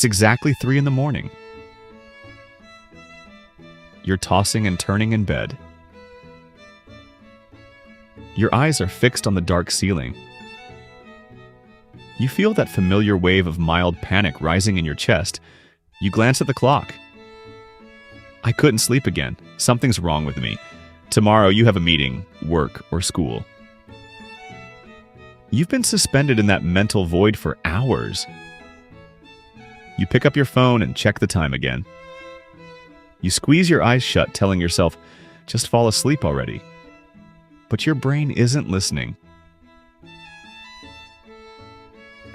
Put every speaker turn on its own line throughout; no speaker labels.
It's exactly 3 in the morning. You're tossing and turning in bed. Your eyes are fixed on the dark ceiling. You feel that familiar wave of mild panic rising in your chest. You glance at the clock. I couldn't sleep again. Something's wrong with me. Tomorrow you have a meeting, work, or school. You've been suspended in that mental void for hours. You pick up your phone and check the time again. You squeeze your eyes shut, telling yourself, just fall asleep already. But your brain isn't listening.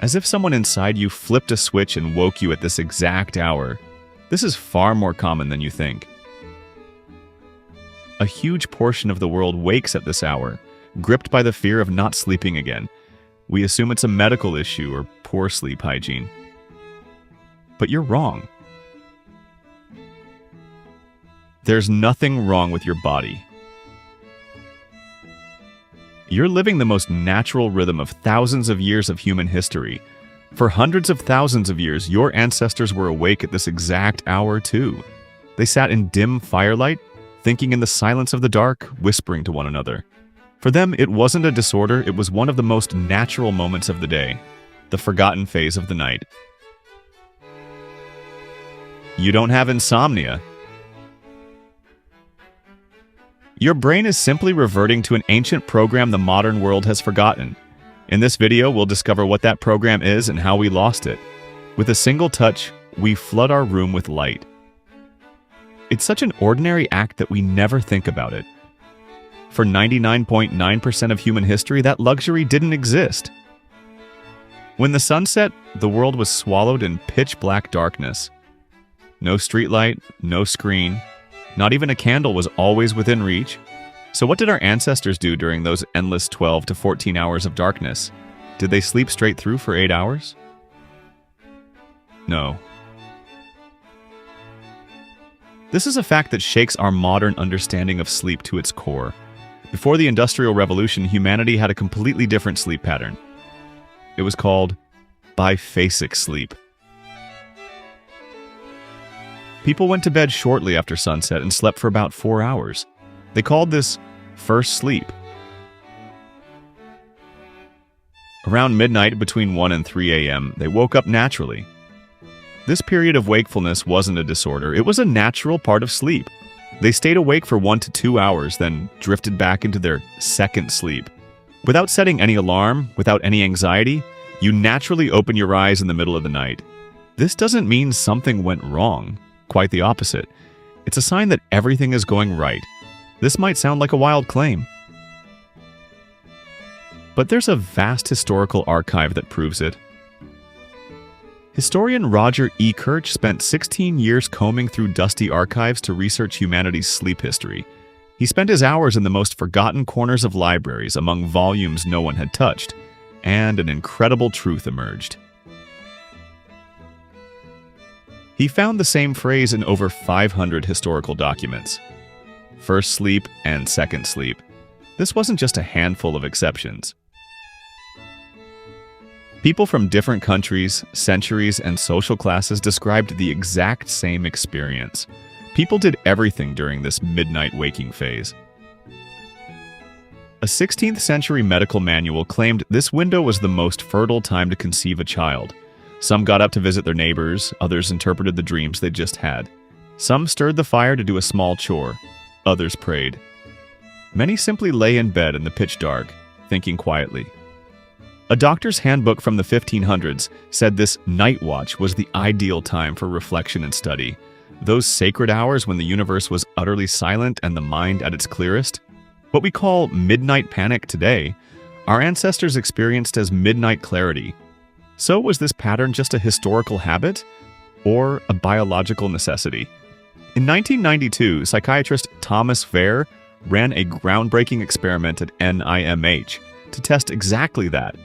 As if someone inside you flipped a switch and woke you at this exact hour. This is far more common than you think. A huge portion of the world wakes at this hour, gripped by the fear of not sleeping again. We assume it's a medical issue or poor sleep hygiene. But you're wrong. There's nothing wrong with your body. You're living the most natural rhythm of thousands of years of human history. For hundreds of thousands of years, your ancestors were awake at this exact hour too. They sat in dim firelight, thinking in the silence of the dark, whispering to one another. For them, it wasn't a disorder, it was one of the most natural moments of the day, the forgotten phase of the night. You don't have insomnia. Your brain is simply reverting to an ancient program the modern world has forgotten. In this video, we'll discover what that program is and how we lost it. With a single touch, we flood our room with light. It's such an ordinary act that we never think about it. For 99.9% of human history, that luxury didn't exist. When the sun set, the world was swallowed in pitch-black darkness. No streetlight, no screen, not even a candle was always within reach. So what did our ancestors do during those endless 12 to 14 hours of darkness? Did they sleep straight through for 8 hours? No. This is a fact that shakes our modern understanding of sleep to its core. Before the Industrial Revolution, humanity had a completely different sleep pattern. It was called Biphasic Sleep. People went to bed shortly after sunset and slept for about 4 hours. They called this first sleep. Around midnight, between 1 and 3 a.m., they woke up naturally. This period of wakefulness wasn't a disorder, it was a natural part of sleep. They stayed awake for 1 to 2 hours, then drifted back into their second sleep. Without setting any alarm, without any anxiety, you naturally open your eyes in the middle of the night. This doesn't mean something went wrong. Quite the opposite. It's a sign that everything is going right. This might sound like a wild claim, but there's a vast historical archive that proves it. Historian Roger Ekirch spent 16 years combing through dusty archives to research humanity's sleep history. He spent his hours in the most forgotten corners of libraries among volumes no one had touched, and an incredible truth emerged. He found the same phrase in over 500 historical documents. First sleep and second sleep. This wasn't just a handful of exceptions. People from different countries, centuries, and social classes described the exact same experience. People did everything during this midnight waking phase. A 16th century medical manual claimed this window was the most fertile time to conceive a child. Some got up to visit their neighbors, others interpreted the dreams they'd just had. Some stirred the fire to do a small chore, others prayed. Many simply lay in bed in the pitch dark, thinking quietly. A doctor's handbook from the 1500s said this night watch was the ideal time for reflection and study. Those sacred hours when the universe was utterly silent and the mind at its clearest. What we call midnight panic today, our ancestors experienced as midnight clarity. So was this pattern just a historical habit or a biological necessity? In 1992, psychiatrist Thomas Wehr ran a groundbreaking experiment at NIMH to test exactly that.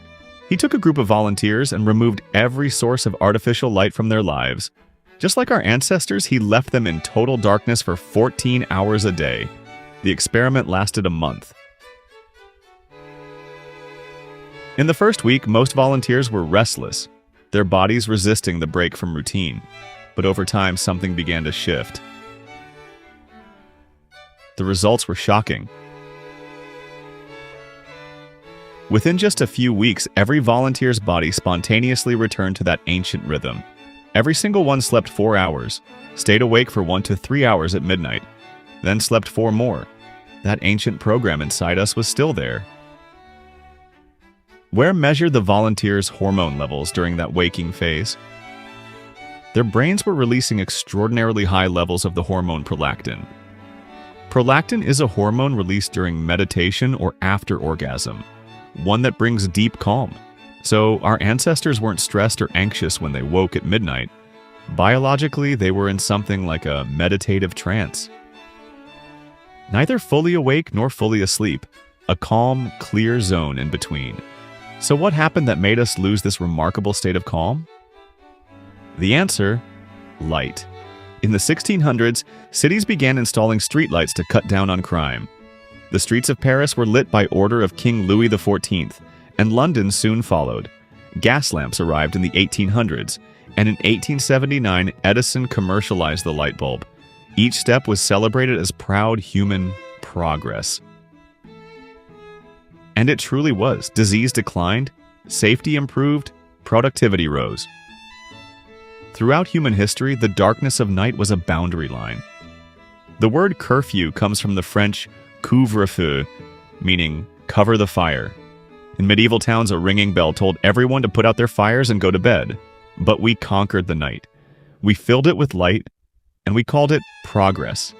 He took a group of volunteers and removed every source of artificial light from their lives. Just like our ancestors, he left them in total darkness for 14 hours a day. The experiment lasted a month. In the first week, most volunteers were restless. their bodies resisting the break from routine. But over time, something began to shift. The results were shocking. Within just a few weeks, every volunteer's body spontaneously returned to that ancient rhythm. Every single one slept 4 hours, stayed awake for 1 to 3 hours at midnight, then slept 4 more. That ancient program inside us was still there. Wehr measured the volunteers' hormone levels during that waking phase. Their brains were releasing extraordinarily high levels of the hormone prolactin. Prolactin is a hormone released during meditation or after orgasm, one that brings deep calm. So our ancestors weren't stressed or anxious when they woke at midnight. Biologically, they were in something like a meditative trance. Neither fully awake nor fully asleep, a calm, clear zone in between. So what happened that made us lose this remarkable state of calm? The answer: light. In the 1600s, cities began installing streetlights to cut down on crime. The streets of Paris were lit by order of King Louis XIV, and London soon followed. Gas lamps arrived in the 1800s, and in 1879, Edison commercialized the light bulb. Each step was celebrated as proud human progress. And it truly was. Disease declined, safety improved, productivity rose. Throughout human history, the darkness of night was a boundary line. The word curfew comes from the French couvre-feu, meaning cover the fire. In medieval towns, a ringing bell told everyone to put out their fires and go to bed. But we conquered the night. We filled it with light, and we called it progress.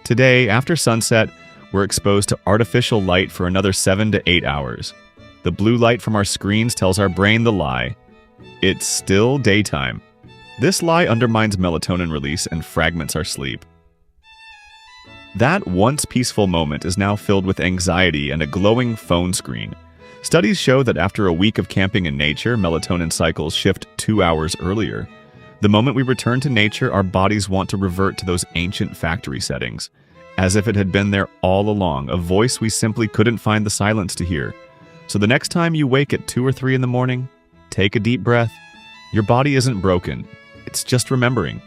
Today, after sunset, we're exposed to artificial light for another 7 to 8 hours. The blue light from our screens tells our brain the lie. It's still daytime. This lie undermines melatonin release and fragments our sleep. That once peaceful moment is now filled with anxiety and a glowing phone screen. Studies show that after a week of camping in nature, melatonin cycles shift 2 hours earlier. The moment we return to nature, our bodies want to revert to those ancient factory settings, as if it had been there all along, a voice we simply couldn't find the silence to hear. So the next time you wake at 2 or 3 in the morning, take a deep breath. Your body isn't broken. It's just remembering.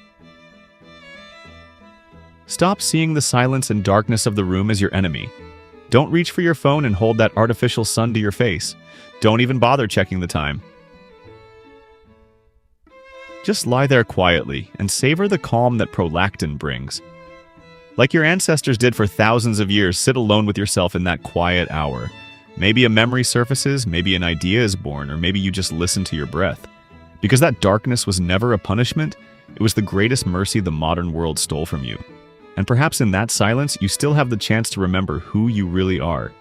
Stop seeing the silence and darkness of the room as your enemy. Don't reach for your phone and hold that artificial sun to your face. Don't even bother checking the time. Just lie there quietly and savor the calm that prolactin brings. Like your ancestors did for thousands of years, sit alone with yourself in that quiet hour. Maybe a memory surfaces, maybe an idea is born, or maybe you just listen to your breath. Because that darkness was never a punishment, it was the greatest mercy the modern world stole from you. And perhaps in that silence, you still have the chance to remember who you really are.